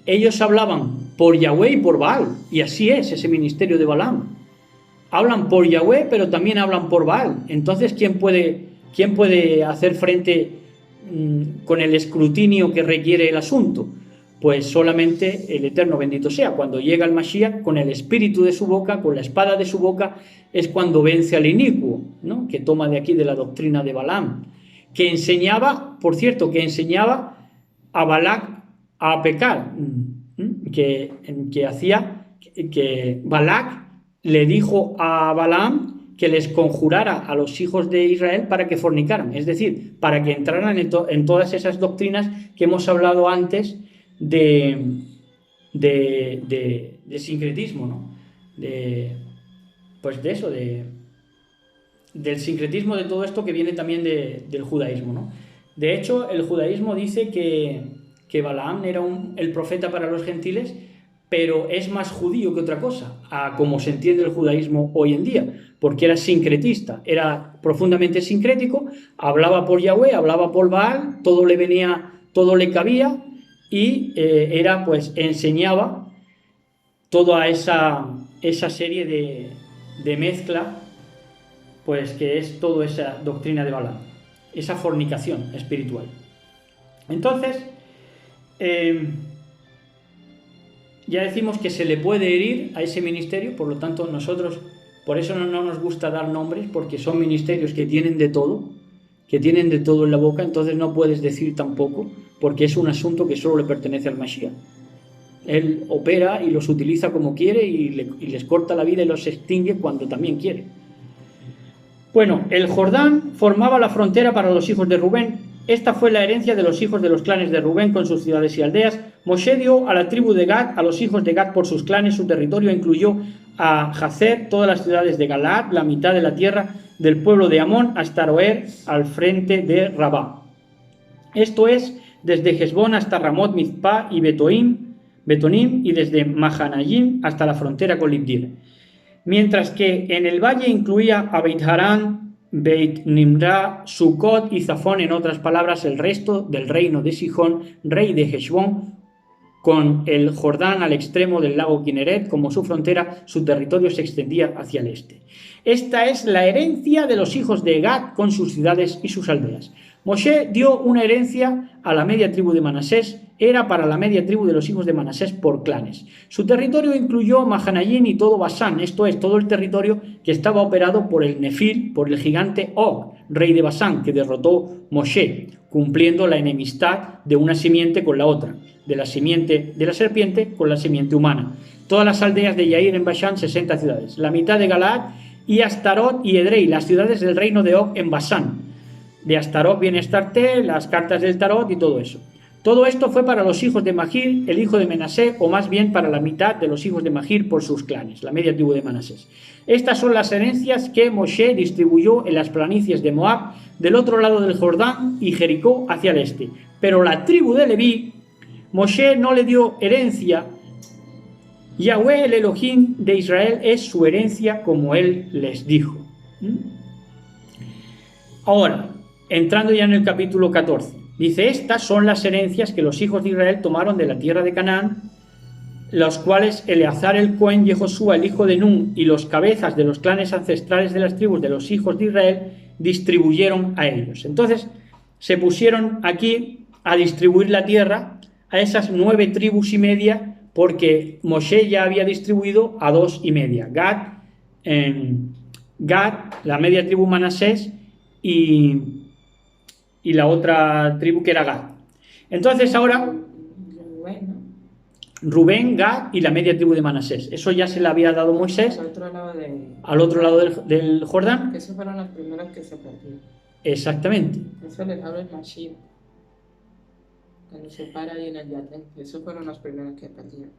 ellos hablaban por Yahweh y por Baal, y así es ese ministerio de Balaam. Hablan por Yahweh, pero también hablan por Baal. Entonces, ¿quién puede hacer frente con el escrutinio que requiere el asunto? Pues solamente el Eterno bendito sea. Cuando llega el Mashiach, con el espíritu de su boca, con la espada de su boca, es cuando vence al inicuo, ¿no? Que toma de aquí de la doctrina de Balaam, que enseñaba, por cierto, que enseñaba a Balac a pecar, que hacía que Balac le dijo a Balaam que les conjurara a los hijos de Israel para que fornicaran, es decir, para que entraran en todas esas doctrinas que hemos hablado antes de sincretismo, ¿no? Pues de eso, del sincretismo, de todo esto que viene también del judaísmo, ¿no? De hecho, el judaísmo dice que Balaam era el profeta para los gentiles, pero es más judío que otra cosa, a como se entiende el judaísmo hoy en día, porque era sincretista, era profundamente sincrético, hablaba por Yahweh, hablaba por Baal, todo le venía, todo le cabía, y enseñaba toda esa serie de mezcla, pues que es toda esa doctrina de Balaam, esa fornicación espiritual. Entonces, ya decimos que se le puede herir a ese ministerio, por lo tanto nosotros, por eso no nos gusta dar nombres, porque son ministerios que tienen de todo en la boca, entonces no puedes decir tampoco, porque es un asunto que solo le pertenece al Mashiach. Él opera y los utiliza como quiere y les corta la vida y los extingue cuando también quiere. Bueno, el Jordán formaba la frontera para los hijos de Rubén. Esta fue la herencia de los hijos de los clanes de Rubén con sus ciudades y aldeas. Moshe dio a la tribu de Gad, a los hijos de Gad por sus clanes. Su territorio incluyó a Jazer, todas las ciudades de Galaad, la mitad de la tierra del pueblo de Amón, hasta Aroer, al frente de Rabá. Esto es, desde Hezbón hasta Ramot Mizpah y Betonim, y desde Mahanayim hasta la frontera con Libdir. Mientras que en el valle incluía a Beit Harán, Beit Nimra, Sucot y Zafón, en otras palabras, el resto del reino de Sihón, rey de Heshbón, con el Jordán al extremo del lago Kineret como su frontera, su territorio se extendía hacia el este. Esta es la herencia de los hijos de Gad con sus ciudades y sus aldeas. Moshe dio una herencia a la media tribu de Manasés, era para la media tribu de los hijos de Manasés por clanes. Su territorio incluyó Mahanayim y todo Basán, esto es, todo el territorio que estaba operado por el Nefil, por el gigante Og, rey de Basán, que derrotó Moshe, cumpliendo la enemistad de una simiente con la otra, de la simiente de la serpiente con la simiente humana. Todas las aldeas de Yair en Basán, 60 ciudades, la mitad de Galaad y Astarot y Edrei, las ciudades del reino de Og en Basán. De Astarot viene Astarte, las cartas del Tarot y todo eso. Todo esto fue para los hijos de Magir, el hijo de Menasé, o más bien para la mitad de los hijos de Magir por sus clanes, la media tribu de Manasés. Estas son las herencias que Moshe distribuyó en las planicies de Moab, del otro lado del Jordán, y Jericó hacia el este. Pero la tribu de Leví, Moshe no le dio herencia. Yahweh, el Elohim de Israel, es su herencia como él les dijo. Ahora, entrando ya en el capítulo 14, dice, estas son las herencias que los hijos de Israel tomaron de la tierra de Canaán, los cuales Eleazar el Cohen y Josué el hijo de Nun y los cabezas de los clanes ancestrales de las tribus de los hijos de Israel distribuyeron a ellos. Entonces se pusieron aquí a distribuir la tierra a esas 9,5 tribus, porque Moshe ya había distribuido a 2,5. Gad, la media tribu Manasés y la otra tribu que era Gad. Entonces ahora Bueno, Rubén, Gad y la media tribu de Manasés. Eso ya se le había dado Moisés al otro lado del Jordán. esos fueron los primeros que se perdieron. Exactamente. Eso les habla el Mashiach. Cuando se para ahí en el Yatén. Esos fueron los primeros que perdieron.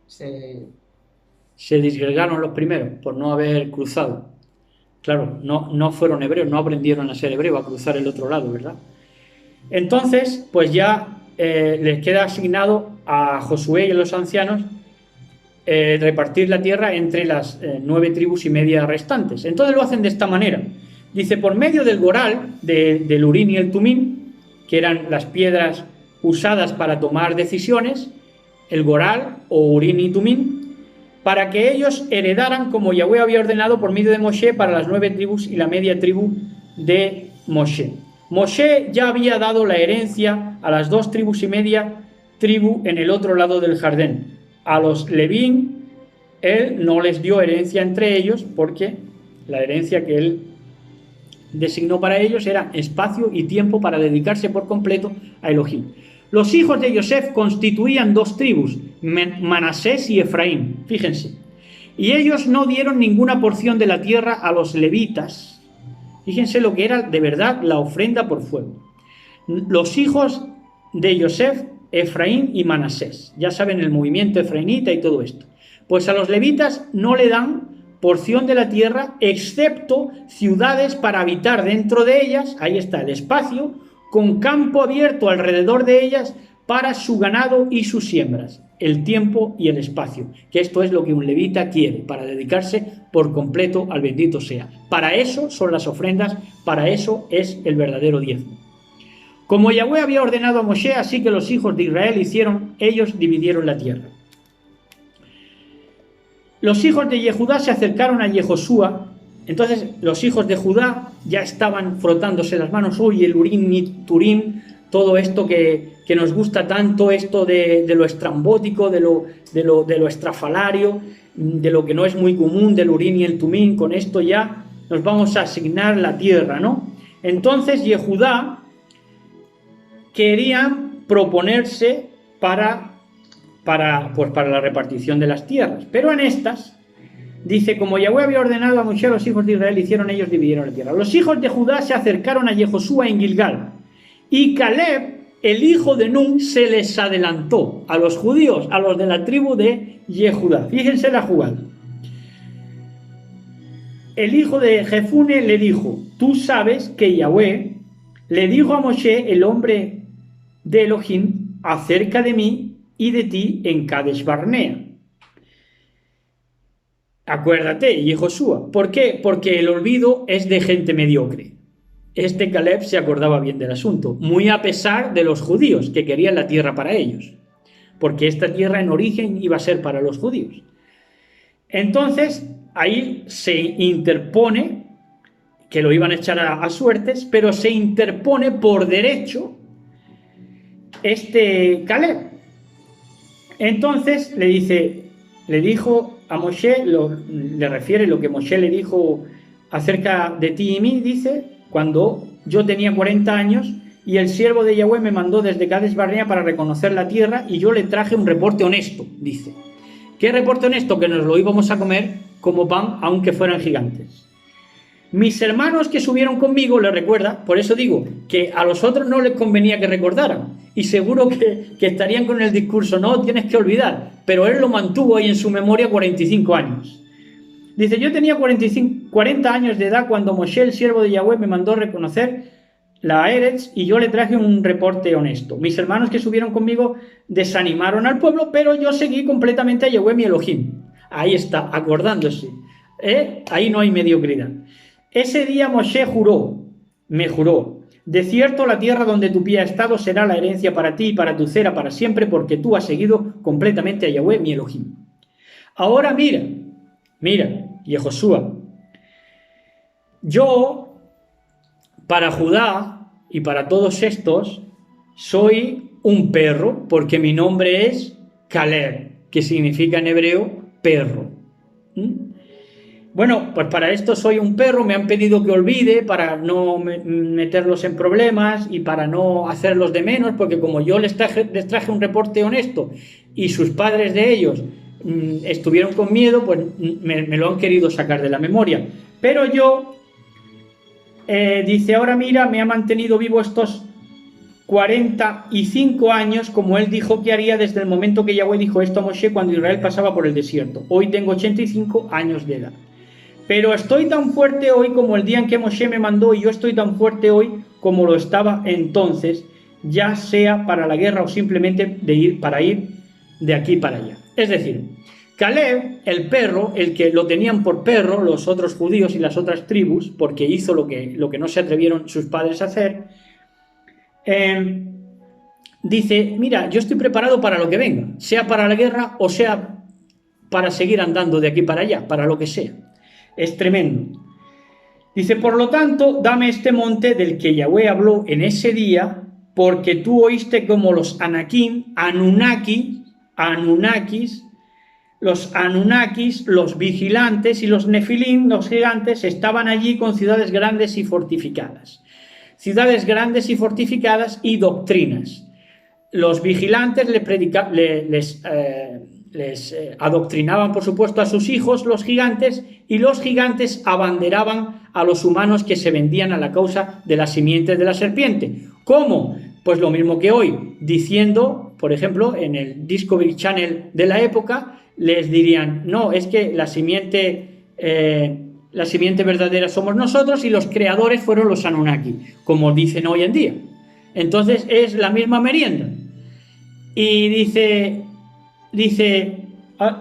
Se disgregaron los primeros por no haber cruzado. Claro, no fueron hebreos, no aprendieron a ser hebreos, a cruzar el otro lado, ¿verdad? Entonces, pues ya les queda asignado a Josué y a los ancianos repartir la tierra entre las 9,5 tribus restantes. Entonces lo hacen de esta manera. Dice, por medio del Goral, del Urín y el Tumín, que eran las piedras usadas para tomar decisiones, el Goral o Urín y Tumín, para que ellos heredaran como Yahweh había ordenado por medio de Moshe para las 9 tribus y la media tribu de Moshe. Moshe ya había dado la herencia a las 2,5 tribus en el otro lado del jardín. A los Levín, él no les dio herencia entre ellos, porque la herencia que él designó para ellos era espacio y tiempo para dedicarse por completo a Elohim. Los hijos de Yosef constituían 2 tribus, Manasés y Efraín, fíjense. Y ellos no dieron ninguna porción de la tierra a los levitas. Fíjense lo que era de verdad la ofrenda por fuego. Los hijos de Yosef, Efraín y Manasés. Ya saben el movimiento efraínita y todo esto. Pues a los levitas no le dan porción de la tierra, excepto ciudades para habitar dentro de ellas, ahí está el espacio, con campo abierto alrededor de ellas para su ganado y sus siembras, el tiempo y el espacio, que esto es lo que un levita quiere, para dedicarse por completo al bendito sea. Para eso son las ofrendas, para eso es el verdadero diezmo. Como Yahweh había ordenado a Moshe, así que los hijos de Israel hicieron, ellos dividieron la tierra. Los hijos de Yehudá se acercaron a Yehoshua. Entonces los hijos de Judá ya estaban frotándose las manos. Uy, el Urín y Turín, todo esto que nos gusta tanto, esto de lo estrambótico, de lo estrafalario, de lo que no es muy común, del Urín y el Tumín, con esto ya nos vamos a asignar la tierra, ¿no? Entonces Yehudá quería proponerse para la repartición de las tierras, pero en estas dice, como Yahweh había ordenado a Moshe, a los hijos de Israel hicieron, ellos dividieron la tierra. Los hijos de Judá se acercaron a Yehoshua en Gilgal, y Caleb, el hijo de Nun, se les adelantó a los judíos, a los de la tribu de Yehudá. Fíjense la jugada. El hijo de Jefune le dijo, tú sabes que Yahweh le dijo a Moshe, el hombre de Elohim, acerca de mí y de ti en Kadesh Barnea. Acuérdate, Yehoshua. ¿Por qué? Porque el olvido es de gente mediocre. Este Caleb se acordaba bien del asunto, muy a pesar de los judíos que querían la tierra para ellos, porque esta tierra en origen iba a ser para los judíos. Entonces, ahí se interpone, que lo iban a echar a suertes, pero se interpone por derecho este Caleb. Entonces le dijo a Moshe, le refiere lo que Moshe le dijo acerca de ti y mí, dice, cuando yo tenía 40 años y el siervo de Yahweh me mandó desde Kadesh Barnea para reconocer la tierra y yo le traje un reporte honesto, dice. ¿Qué reporte honesto? Que nos lo íbamos a comer como pan, aunque fueran gigantes. Mis hermanos que subieron conmigo, le recuerda, por eso digo que a los otros no les convenía que recordaran, y seguro que estarían con el discurso, no, tienes que olvidar, pero él lo mantuvo ahí en su memoria 45 años. Dice, yo tenía 40 años de edad cuando Moshe, el siervo de Yahweh, me mandó reconocer la Eretz y yo le traje un reporte honesto. Mis hermanos que subieron conmigo desanimaron al pueblo, pero yo seguí completamente a Yahweh mi Elohim. Ahí está, acordándose. Ahí no hay mediocridad. Ese día Moshe me juró, de cierto la tierra donde tu pie ha estado será la herencia para ti y para tu cera para siempre, porque tú has seguido completamente a Yahweh mi Elohim. Ahora mira, Yehoshua, yo para Judá y para todos estos soy un perro, porque mi nombre es Caleb, que significa en hebreo perro. Bueno, pues para esto soy un perro, me han pedido que olvide para no meterlos en problemas y para no hacerlos de menos, porque como yo les traje un reporte honesto y sus padres de ellos estuvieron con miedo, pues me lo han querido sacar de la memoria. Pero yo, dice, ahora mira, me ha mantenido vivo estos 45 años, como él dijo que haría desde el momento que Yahweh dijo esto a Moshe cuando Israel pasaba por el desierto. Hoy tengo 85 años de edad. Pero estoy tan fuerte hoy como el día en que Moshe me mandó, y yo estoy tan fuerte hoy como lo estaba entonces, ya sea para la guerra o simplemente para ir de aquí para allá. Es decir, Caleb, el perro, el que lo tenían por perro los otros judíos y las otras tribus, porque hizo lo que no se atrevieron sus padres a hacer, dice, mira, yo estoy preparado para lo que venga, sea para la guerra o sea para seguir andando de aquí para allá, para lo que sea. Es tremendo. Dice, por lo tanto, dame este monte del que Yahweh habló en ese día, porque tú oíste como los Anakim, Anunnakis, los vigilantes y los Nefilim, los gigantes, estaban allí con ciudades grandes y fortificadas. Ciudades grandes y fortificadas y doctrinas. Los vigilantes les adoctrinaban, por supuesto, a sus hijos, los gigantes, y los gigantes abanderaban a los humanos que se vendían a la causa de las simientes de la serpiente. ¿Cómo? Pues lo mismo que hoy, diciendo, por ejemplo, en el Discovery Channel de la época, les dirían, no, es que la simiente verdadera somos nosotros y los creadores fueron los Anunnaki, como dicen hoy en día. Entonces es la misma merienda. Y dice,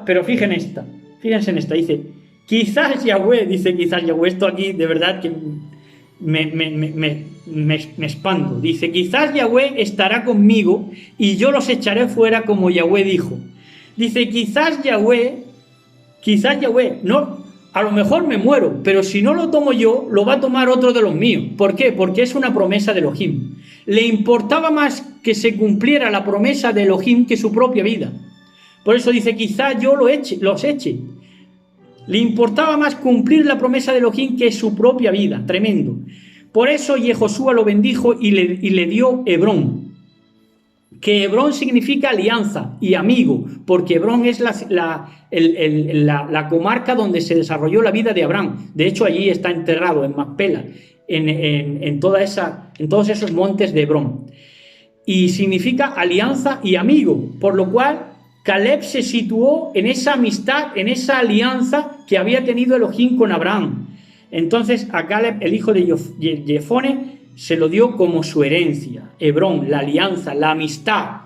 pero fíjense en esta, dice, quizás Yahweh, esto aquí de verdad que me expando, dice, quizás Yahweh estará conmigo y yo los echaré fuera como Yahweh dijo. Dice, quizás Yahweh, no, a lo mejor me muero, pero si no lo tomo yo, lo va a tomar otro de los míos. ¿Por qué? Porque es una promesa de Elohim. Le importaba más que se cumpliera la promesa de Elohim que su propia vida. Por eso dice, quizá yo los eche. Le importaba más cumplir la promesa de Elohim que su propia vida. Tremendo. Por eso Yehoshua lo bendijo y le dio Hebrón. Que Hebrón significa alianza y amigo, porque Hebrón es la comarca donde se desarrolló la vida de Abraham. De hecho, allí está enterrado, en Macpela, en todos esos montes de Hebrón. Y significa alianza y amigo, por lo cual Caleb se situó en esa amistad, en esa alianza que había tenido Elohim con Abraham. Entonces a Caleb, el hijo de Jefone, se lo dio como su herencia. Hebrón, la alianza, la amistad.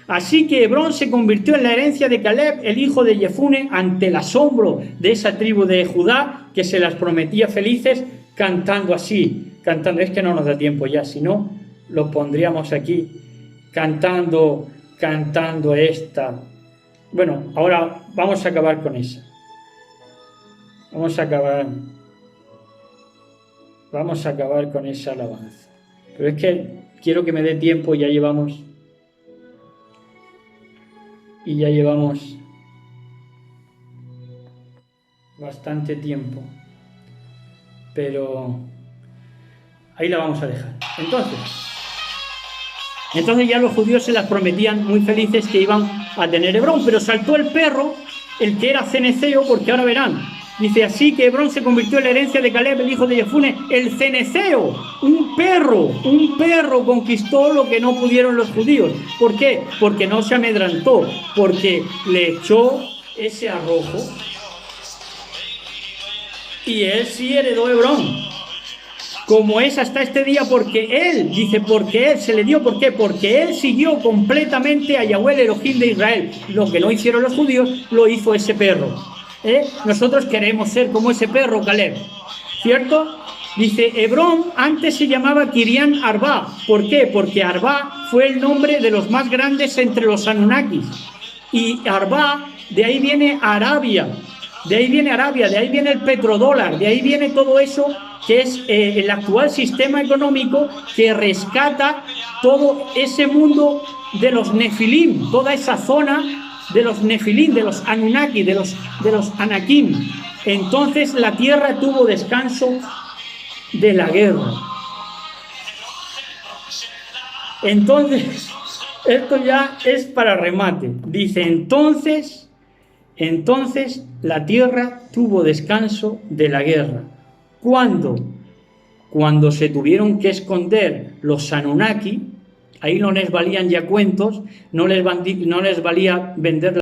Así que Hebrón se convirtió en la herencia de Caleb, el hijo de Jefune, ante el asombro de esa tribu de Judá que se las prometía felices, cantando así, es que no nos da tiempo ya, si no lo pondríamos aquí, cantando esta. Bueno, ahora vamos a acabar con esa. Vamos a acabar con esa alabanza. Pero es que quiero que me dé tiempo, ya llevamos bastante tiempo. Pero ahí la vamos a dejar. Entonces ya los judíos se las prometían muy felices que iban a tener Hebrón, pero saltó el perro, el que era ceneceo, porque ahora verán, dice, así que Hebrón se convirtió en la herencia de Caleb, el hijo de Jefune, el ceneceo, un perro conquistó lo que no pudieron los judíos. ¿Por qué? Porque no se amedrantó, porque le echó ese arrojo y él sí heredó Hebrón. Como es hasta este día, porque él se le dio, ¿por qué? Porque él siguió completamente a Yahweh, el Elohim de Israel. Lo que no hicieron los judíos, lo hizo ese perro. Nosotros queremos ser como ese perro, Caleb, ¿cierto? Dice, Hebrón antes se llamaba Kirián Arba. ¿Por qué? Porque Arba fue el nombre de los más grandes entre los Anunnakis. Y Arba, de ahí viene Arabia. de ahí viene Arabia, de ahí viene el petrodólar, de ahí viene todo eso que es el actual sistema económico que rescata todo ese mundo de los Nefilim, toda esa zona de los Nefilim, de los Anunnaki, de los Anakim. Entonces la tierra tuvo descanso de la guerra. Entonces, esto ya es para remate. Dice, entonces la tierra tuvo descanso de la guerra. ¿Cuándo? Cuando se tuvieron que esconder los Anunnaki, ahí no les valían ya cuentos, no les valía vender